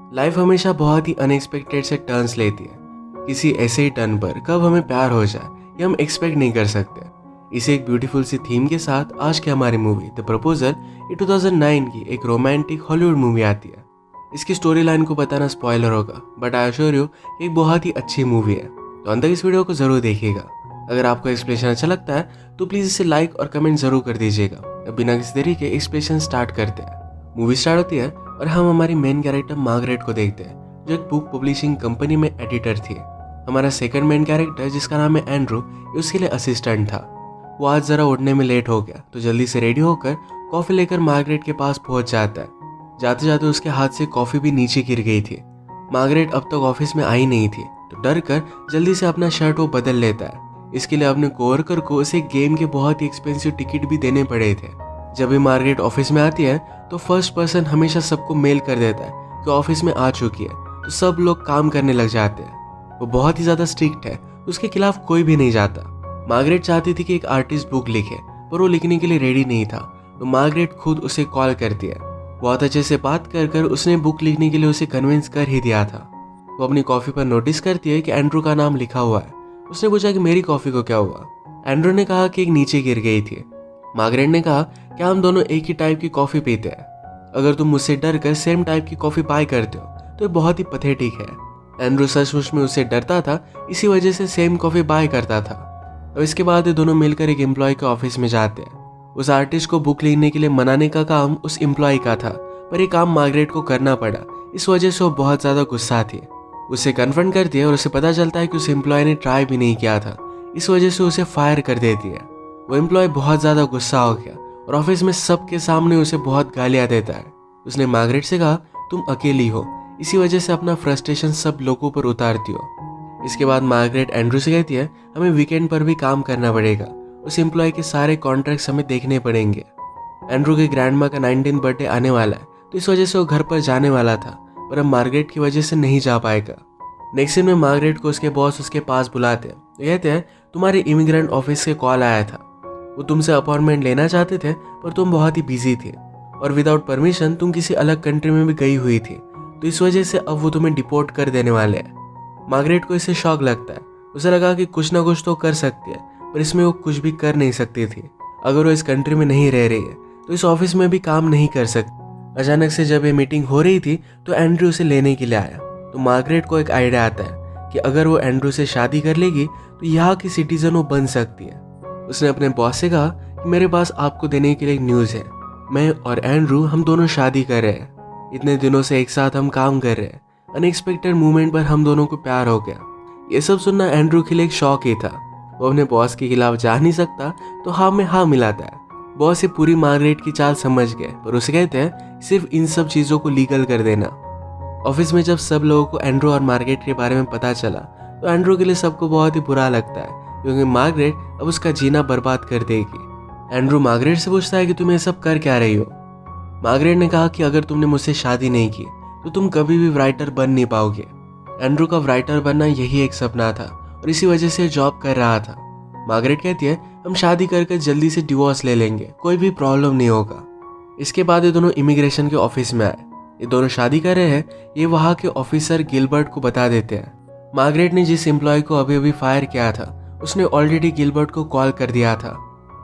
Life हमेशा बहुत ही unexpected से टर्न्स लेती है। किसी ऐसे ही टर्न पर कब हमें प्यार हो जाए ये हम एक्सपेक्ट नहीं कर सकते। इसे एक ब्यूटीफुल सी थीम के साथ आज की हमारी मूवी द प्रपोजल ये 2009 की एक रोमांटिक हॉलीवुड मूवी आती है। इसकी स्टोरी लाइन को बताना स्पॉइलर होगा, बट आई एश्योर यू एक बहुत ही अच्छी मूवी है, तो अंत तक इस वीडियो को जरूर देखिएगा। अगर आपको एक्सप्लेनेशन अच्छा लगता है तो प्लीज़ इसे लाइक और कमेंट जरूर कर दीजिएगा। अब बिना किसी देरी के एक्सप्लेनेशन स्टार्ट करते हैं। मूवी स्टार्ट होती है और हम हमारी मेन कैरेक्टर मार्गरेट को देखते हैं, जो एक बुक पब्लिशिंग कंपनी में एडिटर थी। हमारा सेकंड मेन कैरेक्टर जिसका नाम है एंड्रू, ये उसके लिए असिस्टेंट था। वो आज ज़रा उठने में लेट हो गया तो जल्दी से रेडी होकर कॉफ़ी लेकर मार्गरेट के पास पहुंच जाता है। जाते जाते उसके हाथ से कॉफ़ी भी नीचे गिर गई थी। मार्गरेट अब तक ऑफिस में आई नहीं थी तो डर कर जल्दी से अपना शर्ट वो बदल लेता है। इसके लिए अपने कोवर्कर को उसे गेम के बहुत ही एक्सपेंसिव टिकट भी देने पड़े थे। जब भी मार्गरेट ऑफिस में आती है तो फर्स्ट पर्सन हमेशा सबको मेल कर देता है कि ऑफिस में आ चुकी है, तो सब लोग काम करने लग जाते हैं। वो बहुत ही ज़्यादा स्ट्रिक्ट है, उसके खिलाफ कोई भी नहीं जाता। मार्गरेट चाहती थी कि एक आर्टिस्ट बुक लिखे, पर वो लिखने के लिए रेडी नहीं था, तो मार्गरेट खुद उसे कॉल करती है। बहुत अच्छे से बात कर कर उसने बुक लिखने के लिए उसे कन्विंस कर ही दिया था। वो अपनी कॉफ़ी पर नोटिस करती है कि एंड्रू का नाम लिखा हुआ है। उसने पूछा कि मेरी कॉफ़ी को क्या हुआ। एंड्रू ने कहा कि एक नीचे गिर गई थी। मार्गरेट ने कहा क्या हम दोनों एक ही टाइप की कॉफ़ी पीते हैं। अगर तुम मुझसे डर कर सेम टाइप की कॉफ़ी बाय करते हो तो ये बहुत ही पथेटिक है। एंड्रू सचमुच में उससे डरता था, इसी वजह से सेम कॉफ़ी बाय करता था। अब इसके बाद ये दोनों मिलकर एक एम्प्लॉय के ऑफिस में जाते हैं। उस आर्टिस्ट को बुक लिखने के लिए मनाने का काम उस एम्प्लॉय का था, पर ये काम मार्गरेट को करना पड़ा। इस वजह से वो बहुत ज़्यादा गुस्सा थी। उसे कन्फ्रंट करती है और उसे पता चलता है कि उस एम्प्लॉय ने ट्राई भी नहीं किया था, इस वजह से उसे फायर कर देती है। वो एम्प्लॉय बहुत ज़्यादा गुस्सा हो गया और ऑफिस में सबके सामने उसे बहुत गालियाँ देता है। उसने मार्गरेट से कहा तुम अकेली हो, इसी वजह से अपना फ्रस्ट्रेशन सब लोगों पर उतारती हो। इसके बाद मार्गरेट एंड्रू से कहती है हमें वीकेंड पर भी काम करना पड़ेगा, उस एम्प्लॉय के सारे कॉन्ट्रैक्ट्स हमें देखने पड़ेंगे। एंड्रू के ग्रैंडमा का 19 बर्थडे आने वाला है, तो इस वजह से वो घर पर जाने वाला था, पर अब मार्गरेट की वजह से नहीं जा पाएगा। नेक्स्ट दिन में मार्गरेट को उसके बॉस उसके पास बुलाते हैं। तो कहते हैं तुम्हारे इमिग्रेंट ऑफिस से कॉल आया था, वो तुमसे अपॉइंटमेंट लेना चाहते थे, पर तुम बहुत ही बिजी थे और विदाउट परमिशन तुम किसी अलग कंट्री में भी गई हुई थी, तो इस वजह से अब वो तुम्हें डिपोर्ट कर देने वाले हैं। मार्गरेट को इससे शॉक लगता है। उसे लगा कि कुछ ना कुछ तो कर सकती है, पर इसमें वो कुछ भी कर नहीं सकती थी। अगर वो इस कंट्री में नहीं रह रही है तो इस ऑफिस में भी काम नहीं कर सकती। अचानक से जब ये मीटिंग हो रही थी तो एंड्रू उसे लेने के लिए आया। तो मार्गरेट को एक आइडिया आता है कि अगर वो एंड्रू से शादी कर लेगी तो यहाँ की सिटीजन वो बन सकती है। उसने अपने बॉस से कहा कि मेरे पास आपको देने के लिए एक न्यूज़ है, मैं और एंड्रू हम दोनों शादी कर रहे हैं। इतने दिनों से एक साथ हम काम कर रहे हैं, अनएक्सपेक्टेड मूवमेंट पर हम दोनों को प्यार हो गया। ये सब सुनना एंड्रू के लिए एक शॉक ही था। वो अपने बॉस के खिलाफ जा नहीं सकता तो हाँ में हाँ मिलाता है। बॉस ये पूरी मार्गरेट की चाल समझ गए, पर उसे कहते हैं सिर्फ इन सब चीज़ों को लीगल कर देना। ऑफिस में जब सब लोगों को एंड्रू और मार्गरेट के बारे में पता चला तो एंड्रू के लिए सबको बहुत ही बुरा लगता है, क्योंकि मार्गरेट अब उसका जीना बर्बाद कर देगी। एंड्रू मार्गरेट से पूछता है कि तुम ये सब कर क्या रही हो। मार्गरेट ने कहा कि अगर तुमने मुझसे शादी नहीं की तो तुम कभी भी राइटर बन नहीं पाओगे। एंड्रू का राइटर बनना यही एक सपना था और इसी वजह से जॉब कर रहा था। मार्गरेट कहती है हम शादी करके जल्दी से डिवोर्स ले लेंगे, कोई भी प्रॉब्लम नहीं होगा। इसके बाद ये दोनों इमिग्रेशन के ऑफिस में आए। ये दोनों शादी कर रहे हैं, ये वहाँ के ऑफिसर गिलबर्ट को बता देते हैं। मार्गरेट ने जिस एम्प्लॉय को अभी अभी फायर किया था उसने ऑलरेडी गिलबर्ट को कॉल कर दिया था।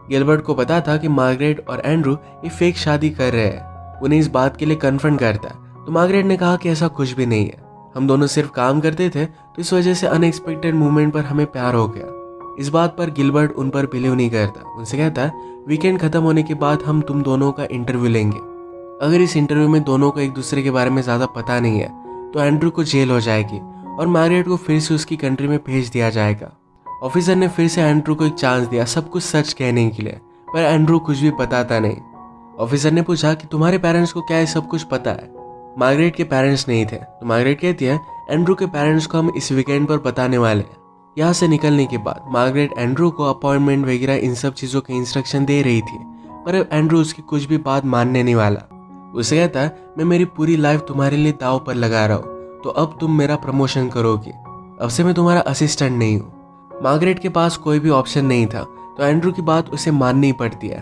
गिलबर्ट को पता था कि मार्गरेट और एंड्रू ये फेक शादी कर रहे हैं। उन्हें इस बात के लिए कन्फ्रंट करता है तो मार्गरेट ने कहा कि ऐसा कुछ भी नहीं है, हम दोनों सिर्फ काम करते थे, तो इस वजह से अनएक्सपेक्टेड मूवमेंट पर हमें प्यार हो गया। इस बात पर गिलबर्ट उन पर बिलीव नहीं करता। उनसे कहता है वीकेंड खत्म होने के बाद हम तुम दोनों का इंटरव्यू लेंगे। अगर इस इंटरव्यू में दोनों को एक दूसरे के बारे में ज़्यादा पता नहीं है तो एंड्रू को जेल हो जाएगी और मार्गरेट को फिर से उसकी कंट्री में भेज दिया जाएगा। ऑफिसर ने फिर से एंड्रू को एक चांस दिया सब कुछ सच कहने के लिए, पर एंड्रू कुछ भी बताता नहीं। ऑफिसर ने पूछा कि तुम्हारे पेरेंट्स को क्या ये सब कुछ पता है। मार्गरेट के पेरेंट्स नहीं थे, तो मार्गरेट कहती है एंड्रू के पेरेंट्स को हम इस वीकेंड पर बताने वाले हैं। यहाँ से निकलने के बाद मार्गरेट एंड्रू को अपॉइंटमेंट वगैरह इन सब चीज़ों के इंस्ट्रक्शन दे रही थी, पर अब एंड्रू उसकी कुछ भी बात मानने नहीं वाला। उसे कहता है मैं मेरी पूरी लाइफ तुम्हारे लिए दाव पर लगा रहा हूँ, तो अब तुम मेरा प्रमोशन करोगे, अब से मैं तुम्हारा असिस्टेंट नहीं हूँ। मार्गरेट के पास कोई भी ऑप्शन नहीं था, तो एंड्रू की बात उसे माननी पड़ती है।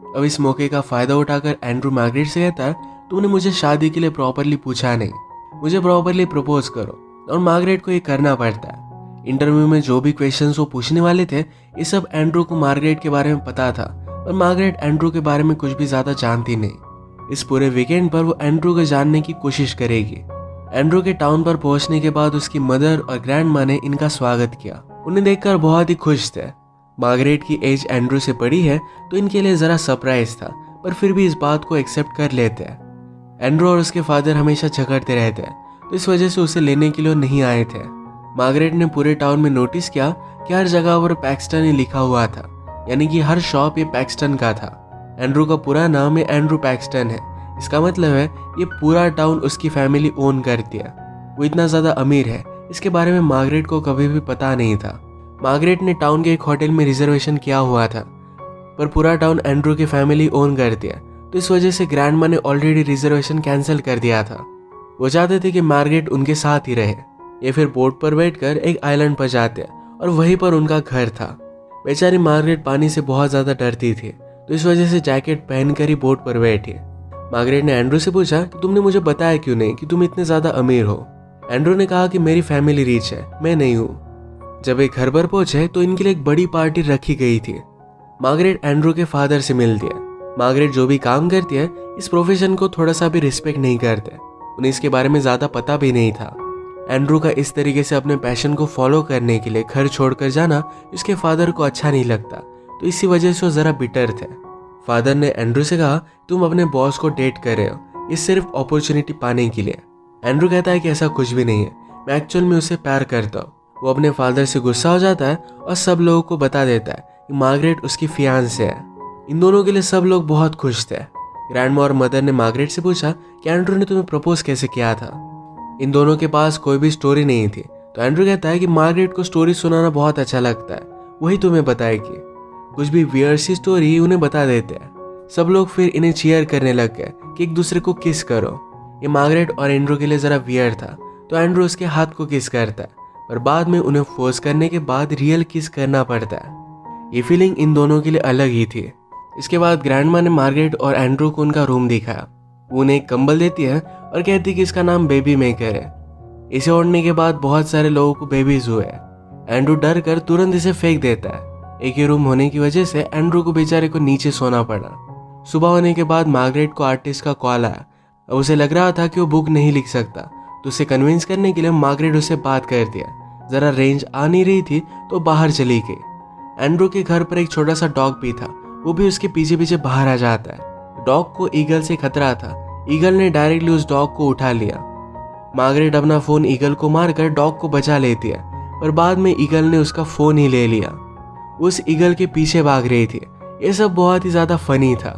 अब इस मौके का फ़ायदा उठाकर एंड्रू मार्गरेट से कहता है तुमने मुझे शादी के लिए प्रॉपरली पूछा नहीं, मुझे प्रॉपरली प्रपोज करो। और मार्गरेट को ये करना पड़ता है। इंटरव्यू में जो भी क्वेश्चंस वो पूछने वाले थे, ये सब एंड्रू को मार्गरेट के बारे में पता था, और मार्गरेट एंड्रू के बारे में कुछ भी ज्यादा जानती नहीं। इस पूरे वीकेंड पर वो एंड्रू को जानने की कोशिश करेगी। एंड्रू के टाउन पर पहुंचने के बाद उसकी मदर और ग्रैंडमा ने इनका स्वागत किया। उन्हें देखकर बहुत ही खुश थे। मार्गरेट की एज एंड्रू से बड़ी है, तो इनके लिए जरा सरप्राइज था, पर फिर भी इस बात को एक्सेप्ट कर लेते हैं। एंड्रू और उसके फादर हमेशा झगड़ते रहते हैं, तो इस वजह से उसे लेने के लिए नहीं आए थे। मार्गरेट ने पूरे टाउन में नोटिस किया कि हर जगह पर पैक्सटन ही लिखा हुआ था, यानी कि हर शॉप ये पैक्सटन का था। एंड्रू का पूरा नाम है एंड्रू पैक्सटन है। इसका मतलब है ये पूरा टाउन उसकी फैमिली ओन करती है। वो इतना ज्यादा अमीर है, इसके बारे में मार्गरेट को कभी भी पता नहीं था। मार्गरेट ने टाउन के एक होटल में रिजर्वेशन किया हुआ था, पर पूरा टाउन एंड्रू की फैमिली ओन करती है, तो इस वजह से ग्रैंडमा ने ऑलरेडी रिजर्वेशन कैंसिल कर दिया था। वो चाहते थे कि मार्गरेट उनके साथ ही रहे। ये फिर बोट पर बैठकर एक आइलैंड पर जाते हैं, और वहीं पर उनका घर था। बेचारी मार्गरेट पानी से बहुत ज्यादा डरती थी, तो इस वजह से जैकेट पहनकर ही बोट पर बैठी। मार्गरेट ने एंड्रू से पूछा कि तुमने मुझे बताया क्यों नहीं कि तुम इतने ज्यादा अमीर हो। एंड्रू ने कहा कि मेरी फैमिली रिच है, मैं नहीं हूँ। जब एक घर पर पहुंचे तो इनके लिए एक बड़ी पार्टी रखी गई थी। मार्गरेट एंड्रू के फादर से मिलती है। मार्गरेट जो भी काम करती है, इस प्रोफेशन को थोड़ा सा भी रिस्पेक्ट नहीं करते। उन्हें इसके बारे में ज्यादा पता भी नहीं था। एंड्रू का इस तरीके से अपने पैशन को फॉलो करने के लिए घर छोड़कर जाना उसके फादर को अच्छा नहीं लगता, तो इसी वजह से वो जरा बिटर थे। फादर ने एंड्रू से कहा तुम अपने बॉस को डेट कर रहे हो, ये सिर्फ अपॉर्चुनिटी पाने के लिए। एंड्रू कहता है कि ऐसा कुछ भी नहीं है, मैं एक्चुअल में उसे प्यार करता हूँ। वो अपने फादर से गुस्सा हो जाता है और सब लोगों को बता देता है कि मार्गरेट उसकी फियांसे है। इन दोनों के लिए सब लोग बहुत खुश थे। ग्रैंडमा और मदर ने मार्गरेट से पूछा कि एंड्रू ने तुम्हें प्रपोज कैसे किया था। इन दोनों के पास कोई भी स्टोरी नहीं थी, तो एंड्रू कहता है कि मार्गरेट को स्टोरी सुनाना बहुत अच्छा लगता है, वही तुम्हें बताएगी। कुछ भी वियर्ड सी स्टोरी उन्हें बता देते हैं। सब लोग फिर इन्हें चीयर करने लग गए कि एक दूसरे को किस करो। ये मार्गरेट और एंड्रू के लिए जरा वियर्ड था, तो एंड्रू उसके हाथ को किस करता है, पर बाद में उन्हें फोर्स करने के बाद रियल किस करना पड़ता है। ये फीलिंग इन दोनों के लिए अलग ही थी। इसके बाद ग्रैंडमा ने मार्गरेट और एंड्रू को उनका रूम दिखाया। वो उन्हें एक कंबल देती है और कहती है कि इसका नाम बेबी मेकर है। इसे ओढ़ने के बाद बहुत सारे लोगों को बेबीज हुए। एंड्रू डर कर तुरंत इसे फेंक देता है। एक ही रूम होने की वजह से एंड्रू को बेचारे को नीचे सोना पड़ा। सुबह होने के बाद मार्गरेट को आर्टिस्ट का कॉल आया। अब उसे लग रहा था कि वो बुक नहीं लिख सकता, तो उसे कन्विंस करने के लिए मार्गरेट उससे बात कर दिया। जरा रेंज आ नहीं रही थी तो बाहर चली गई। एंड्रू के घर पर एक छोटा सा डॉग भी था, वो भी उसके पीछे पीछे बाहर आ जाता है। डॉग को ईगल से खतरा था। ईगल ने डायरेक्टली उस डॉग को उठा लिया। मार्गरेट अपना फोन ईगल को मारकर डॉग को बचा लेती है, पर बाद में ईगल ने उसका फोन ही ले लिया। उस ईगल के पीछे भाग रही थी। ये सब बहुत ही ज्यादा फनी था।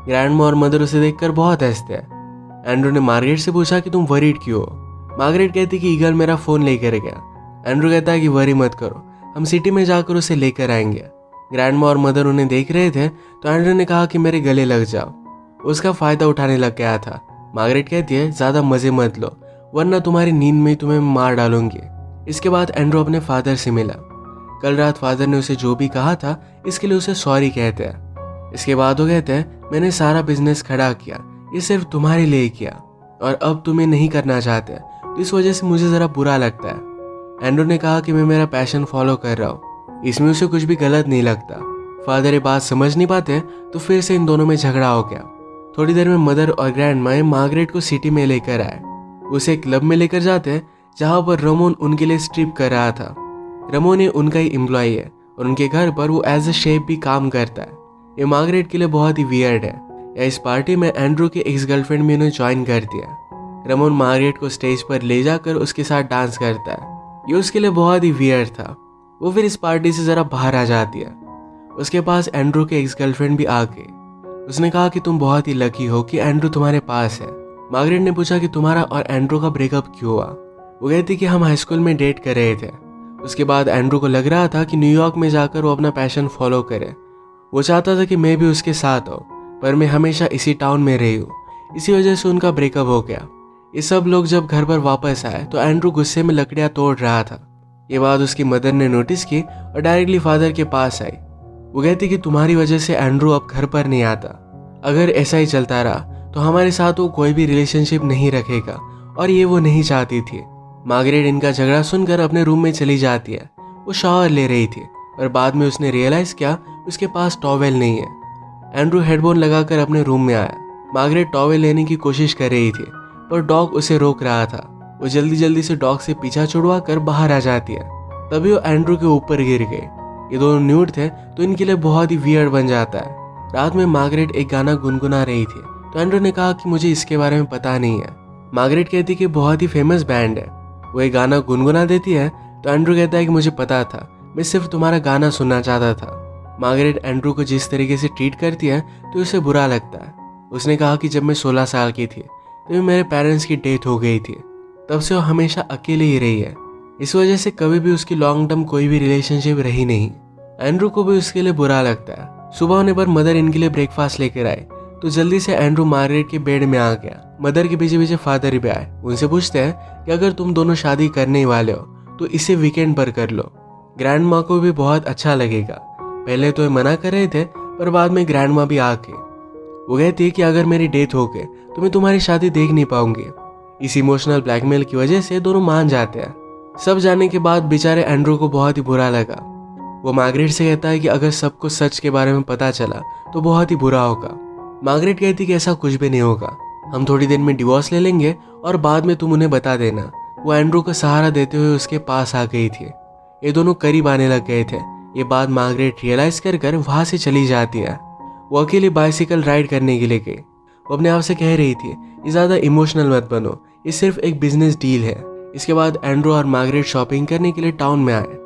ग्रैंडमा और मदर उसे देखकर बहुत हंसते हैं। एंड्रू ने मार्गरेट से पूछा कि तुम वरीड क्यों हो। मार्गरेट कहती कि ईगल मेरा फोन लेकर गया। एंड्रू कहता है कि वरी मत करो, हम सिटी में जाकर उसे लेकर आएंगे। ग्रैंडमा और मदर उन्हें देख रहे थे, तो एंड्रू ने कहा कि मेरे गले लग जाओ। उसका फायदा उठाने लग गया था। मार्गरेट कहती है ज्यादा मजे मत लो, वरना तुम्हारी नींद में तुम्हें मार डालूंगी। इसके बाद एंड्रू अपने फादर से मिला। कल रात फादर ने उसे जो भी कहा था, इसके लिए उसे सॉरी कहते हैं। इसके बाद वो कहते हैं मैंने सारा बिजनेस खड़ा किया, ये सिर्फ तुम्हारे लिए किया, और अब तुम्हें नहीं करना चाहते, तो इस वजह से मुझे जरा बुरा लगता है। एंड्रू ने कहा कि मैं मेरा पैशन फॉलो कर रहा हूँ, इसमें उसे कुछ भी गलत नहीं लगता। फादर ये बात समझ नहीं पाते, तो फिर से इन दोनों में झगड़ा हो गया। थोड़ी देर में मदर और ग्रैंडमा मार्गरेट को सिटी में लेकर आए। उसे एक क्लब में लेकर जाते हैं, जहाँ पर रमोन उनके लिए स्ट्रिप कर रहा था। रमोन उनका ही एम्प्लॉय है और उनके घर पर वो एज अ शेफ भी काम करता है। ये मार्गरेट के लिए बहुत ही वियर्ड है। या इस पार्टी में एंड्रू की एक्स गर्लफ्रेंड भी उन्हें ज्वाइन कर दिया। रमोन मार्गरेट को स्टेज पर ले जाकर उसके साथ डांस करता है। ये उसके लिए बहुत ही वियर्ड था। वो फिर इस पार्टी से जरा बाहर आ जाती है। उसके पास एंड्रू की एक्स गर्लफ्रेंड भी आ गई। उसने कहा कि तुम बहुत ही लकी हो कि एंड्रू तुम्हारे पास है। मार्गरेट ने पूछा कि तुम्हारा और एंड्रू का ब्रेकअप क्यों हुआ। वो कहती कि हम हाई स्कूल में डेट कर रहे थे। उसके बाद एंड्रू को लग रहा था कि न्यूयॉर्क में जाकर वो अपना पैशन फॉलो करे। वो चाहता था कि मैं भी उसके साथ हूँ, पर मैं हमेशा इसी टाउन में रही हूँ। इसी वजह से उनका ब्रेकअप हो गया। ये सब लोग जब घर पर वापस आए तो एंड्रू गुस्से में लकड़ियाँ तोड़ रहा था। ये बात उसकी मदर ने नोटिस की और डायरेक्टली फादर के पास आई। वो कहती कि तुम्हारी वजह से एंड्रू अब घर पर नहीं आता। अगर ऐसा ही चलता रहा तो हमारे साथ वो कोई भी रिलेशनशिप नहीं रखेगा और ये वो नहीं चाहती थी। मार्गरेट इनका झगड़ा सुनकर अपने रूम में चली जाती है। वो शावर ले रही थी और बाद में उसने रियलाइज किया उसके पास टॉवेल नहीं है। एंड्रू हेडफोन लगाकर अपने रूम में आया। मार्गरेट टॉवेल लेने की कोशिश कर रही थी पर डॉग उसे रोक रहा था। वो जल्दी जल्दी से डॉग से पीछा छुड़वा कर बाहर आ जाती है। तभी वो एंड्रू के ऊपर गिर गए। ये दोनों न्यूड थे तो इनके लिए बहुत ही वियर्ड बन जाता है। रात में मार्गरेट एक गाना गुनगुना रही थी तो एंड्रू ने कहा कि मुझे इसके बारे में पता नहीं है। मार्गरेट कहती कि बहुत ही फेमस बैंड है। वो एक गाना गुनगुना देती है तो एंड्रू कहता है कि मुझे पता था, मैं सिर्फ तुम्हारा गाना सुनना चाहता था। मार्गरेट एंड्रू को जिस तरीके से ट्रीट करती है तो उसे बुरा लगता है। उसने कहा कि जब मैं 16 साल की थी तभी मेरे पेरेंट्स की डेथ हो गई थी। तब से वो हमेशा अकेले ही रही है। इस वजह से कभी भी उसकी लॉन्ग टर्म कोई भी रिलेशनशिप रही नहीं। एंड्रू को भी उसके लिए बुरा लगता है। सुबह होने पर मदर इनके लिए ब्रेकफास्ट लेकर आए तो जल्दी से एंड्रू मार्गरेट के बेड में आ गया। मदर के पीछे पीछे फादर भी आए। उनसे पूछते हैं कि अगर तुम दोनों शादी करने वाले हो तो इसे वीकेंड पर कर लो। ग्रैंड माँ को भी बहुत अच्छा लगेगा। पहले तो ये मना कर रहे थे पर बाद में ग्रैंड माँ भी आके वो कहती है कि अगर मेरी डेथ हो गई तो मैं तुम्हारी शादी देख नहीं पाऊंगी। इस इमोशनल ब्लैकमेल की वजह से दोनों मान जाते हैं। सब जानने के बाद बेचारे एंड्रू को बहुत ही बुरा लगा। वो मार्गरेट से कहता है कि अगर सबको सच के बारे में पता चला तो बहुत ही बुरा होगा। मार्गरेट कहती कि ऐसा कुछ भी नहीं होगा, हम थोड़ी देर में डिवोर्स ले लेंगे और बाद में तुम उन्हें बता देना। वो एंड्रू को सहारा देते हुए उसके पास आ गई थी। ये दोनों करीब आने लग गए थे। ये बात मार्गरेट रियलाइज कर वहां से चली जाती है। वो अकेली बाइसिकल राइड करने के लिए गई। वो अपने आप से कह रही थी ये ज़्यादा इमोशनल मत बनो, ये सिर्फ एक बिजनेस डील है। इसके बाद एंड्रू और मार्गरेट शॉपिंग करने के लिए टाउन में आए।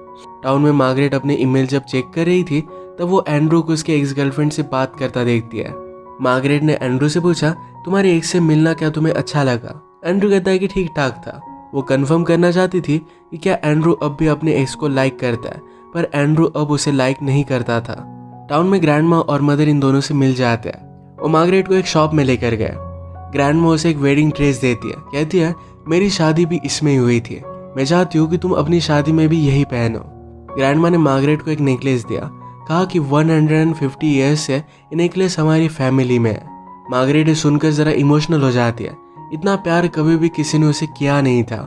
टाउन में मार्गरेट अपने ईमेल जब चेक कर रही थी तब वो एंड्रू को उसके एक्स गर्लफ्रेंड से बात करता देखती है। मार्गरेट ने एंड्रू से पूछा तुम्हारे एक्स से मिलना क्या तुम्हें अच्छा लगा? एंड्रू कहता है कि ठीक ठाक था। वो कंफर्म करना चाहती थी कि क्या एंड्रू अब भी अपने एक्स को लाइक करता है, पर एंड्रू अब उसे लाइक नहीं करता था। टाउन में ग्रैंडमा और मदर इन दोनों से मिल जाते हैं। वो मार्गरेट को एक शॉप में लेकर गए। ग्रैंडमा उसे एक वेडिंग ड्रेस देती है। कहती है मेरी शादी भी इसमें ही हुई थी, मैं चाहती हूँ कि तुम अपनी शादी में भी यही पहनो। ग्रैंडमा ने मार्गरेट को एक नेकलेस दिया। कहा कि 150 ईयर्स से ये नेकलेस हमारी फैमिली में है। मार्गरेट सुनकर जरा इमोशनल हो जाती है। इतना प्यार कभी भी किसी ने उसे किया नहीं था।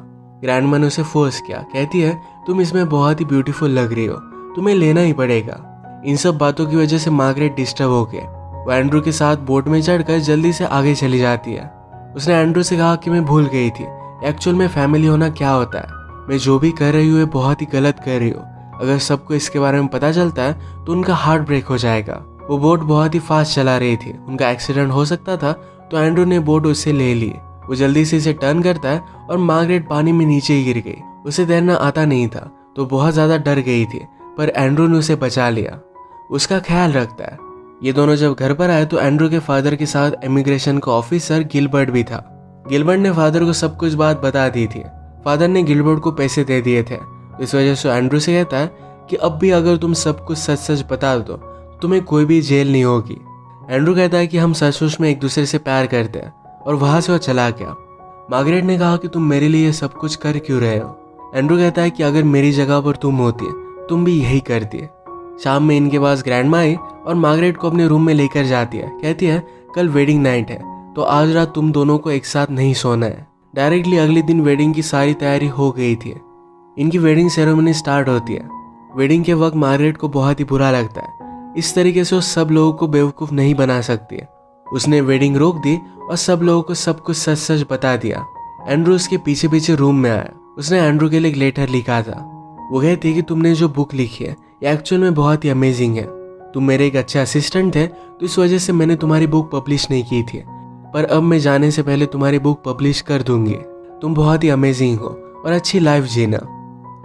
ग्रैंडमा ने उसे फोर्स किया। कहती है तुम इसमें बहुत ही ब्यूटीफुल लग रही हो, तुम्हें लेना ही पड़ेगा। इन सब बातों की वजह से मार्गरेट डिस्टर्ब हो गए। वो एंड्रू के साथ बोट में चढ़कर जल्दी से आगे चली जाती है। उसने एंड्रू से कहा कि मैं भूल गई थी एक्चुअल में फैमिली होना क्या होता है। मैं जो भी कर रही हूँ ये बहुत ही गलत कर रही हूँ। अगर सबको इसके बारे में पता चलता है तो उनका हार्ट ब्रेक हो जाएगा। वो बोट बहुत ही फास्ट चला रही थी, उनका एक्सीडेंट हो सकता था, तो एंड्रू ने बोट उससे ले ली। वो जल्दी से इसे टर्न करता है और मार्गरेट पानी में नीचे ही गिर गई। उसे तैरना आता नहीं था तो बहुत ज्यादा डर गई थी, पर एंड्रू ने उसे बचा लिया, उसका ख्याल रखता है। ये दोनों जब घर पर आए तो एंड्रू के फादर के साथ इमिग्रेशन का ऑफिसर गिलबर्ट भी था। गिलबर्ट ने फादर को सब कुछ बात बता दी थी। फादर ने गिलबर्ट को पैसे दे दिए थे। इस वजह से एंड्रू से कहता है कि अब भी अगर तुम सब कुछ सच सच बता दो तुम्हें कोई भी जेल नहीं होगी। एंड्रू कहता है कि हम सच में एक दूसरे से प्यार करते हैं, और वहां से वो चला गया। मार्गरेट ने कहा कि तुम मेरे लिए सब कुछ कर क्यों रहे हो? एंड्रू कहता है कि अगर मेरी जगह पर तुम होती तुम भी यही करती। शाम में इनके पास ग्रैंडमा आई और मार्गरेट को अपने रूम में लेकर जाती है। कहती है कल वेडिंग नाइट है तो आज रात तुम दोनों को एक साथ नहीं सोना है। डायरेक्टली अगले दिन वेडिंग की सारी तैयारी हो गई थी। इनकी वेडिंग सेरेमनी स्टार्ट होती है। वेडिंग के वक्त मार्गरेट को बहुत ही बुरा लगता है। इस तरीके से वो सब लोगों को बेवकूफ़ नहीं बना सकती। उसने वेडिंग रोक दी और सब लोगों को सब कुछ सच सच बता दिया। एंड्रू उसके पीछे पीछे रूम में आया। उसने एंड्रू के लिए एक लेटर लिखा था। वो कहती है कि तुमने जो बुक लिखी है ये एक्चुअल में बहुत ही अमेजिंग है। तुम मेरे एक अच्छे असिस्टेंट थे तो इस वजह से मैंने तुम्हारी बुक पब्लिश नहीं की थी, पर अब मैं जाने से पहले तुम्हारी बुक पब्लिश कर दूंगी। तुम बहुत ही अमेजिंग हो और अच्छी लाइफ जीना।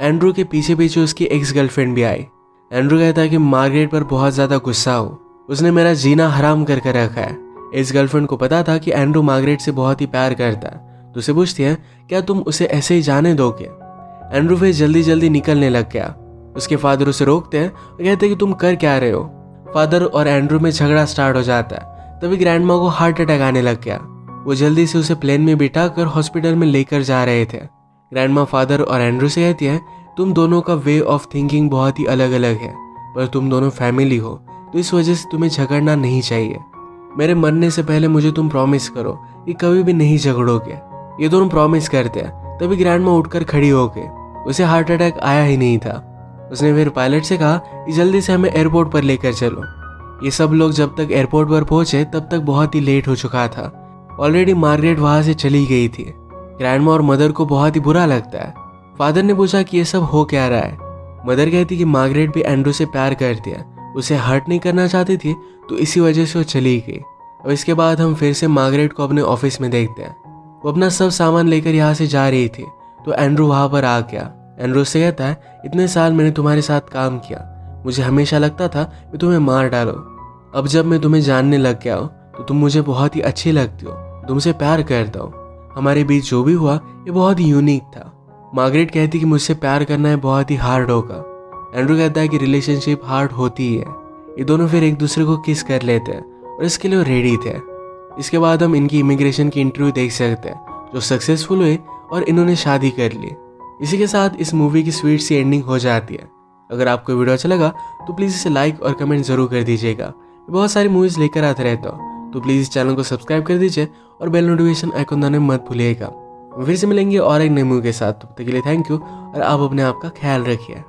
एंड्रू के पीछे पीछे उसकी एक्स गर्लफ्रेंड भी आई। एंड्रू कहता है कि मार्गरेट पर बहुत ज़्यादा गुस्सा हो, उसने मेरा जीना हराम करके रखा है। एक्स गर्लफ्रेंड को पता था कि एंड्रू मार्गरेट से बहुत ही प्यार करता है तो उसे पूछती है क्या तुम उसे ऐसे ही जाने दोगे? एंड्रू फिर जल्दी जल्दी निकलने लग गया। उसके फादर उसे रोकते हैं और कहते हैं कि तुम कर क्या रहे हो? फादर और एंड्रू में झगड़ा स्टार्ट हो जाता है। तभी ग्रैंडमा को हार्ट अटैक आने लग गया। वो जल्दी से उसे प्लेन में बिठाकर हॉस्पिटल में लेकर जा रहे थे। ग्रैंडमा फादर और एंड्रू से कहती है तुम दोनों का वे ऑफ थिंकिंग बहुत ही अलग अलग है, पर तुम दोनों फैमिली हो तो इस वजह से तुम्हें झगड़ना नहीं चाहिए। मेरे मरने से पहले मुझे तुम प्रॉमिस करो कि कभी भी नहीं झगड़ोगे। ये दोनों प्रॉमिस करते हैं। तभी ग्रैंडमा उठकर खड़ी हो गई। उसे हार्ट अटैक आया ही नहीं था। उसने फिर पायलट से कहा कि जल्दी से हमें एयरपोर्ट पर लेकर चलो। ये सब लोग जब तक एयरपोर्ट पर पहुंचे तब तक बहुत ही लेट हो चुका था। ऑलरेडी मार्गरेट वहां से चली गई थी। ग्रैंडमा और मदर को बहुत ही बुरा लगता है। फादर ने पूछा कि ये सब हो क्या रहा है। मदर कहती कि मार्गरेट भी एंड्रू से प्यार करती है, उसे हर्ट नहीं करना चाहती थी, तो इसी वजह से वो चली गई। अब इसके बाद हम फिर से मार्गरेट को अपने ऑफिस में देखते हैं। वो अपना सब सामान लेकर यहाँ से जा रही थी तो एंड्रू वहां पर आ गया। एंड्रू से कहता है, इतने साल मैंने तुम्हारे साथ काम किया, मुझे हमेशा लगता था कि तुम्हें मार डालो। अब जब मैं तुम्हें जानने लग गया हूँ तो तुम मुझे बहुत ही अच्छी लगती हो, तुमसे प्यार करता हूँ। हमारे बीच जो भी हुआ ये बहुत ही यूनिक था। मार्गरेट कहती कि मुझसे प्यार करना है बहुत ही हार्ड होगा। एंड्रू कहता है कि रिलेशनशिप हार्ड होती ही है। ये दोनों फिर एक दूसरे को किस कर लेते हैं और इसके लिए वो रेडी थे। इसके बाद हम इनकी इमिग्रेशन की इंटरव्यू देख सकते हैं जो सक्सेसफुल हुए और इन्होंने शादी कर ली। इसी के साथ इस मूवी की स्वीट सी एंडिंग हो जाती है। अगर आपको वीडियो अच्छा लगा तो प्लीज़ इसे लाइक और कमेंट जरूर कर दीजिएगा। बहुत सारी मूवीज़ लेकर आते रहता हूँ, तो प्लीज़ इस चैनल को सब्सक्राइब कर दीजिए और बेल नोटिफिकेशन आइकन दबाना मत भूलिएगा। फिर से मिलेंगे और एक नई मूवी के साथ। तब तक के लिए थैंक यू और आप अपने आप का ख्याल रखिए।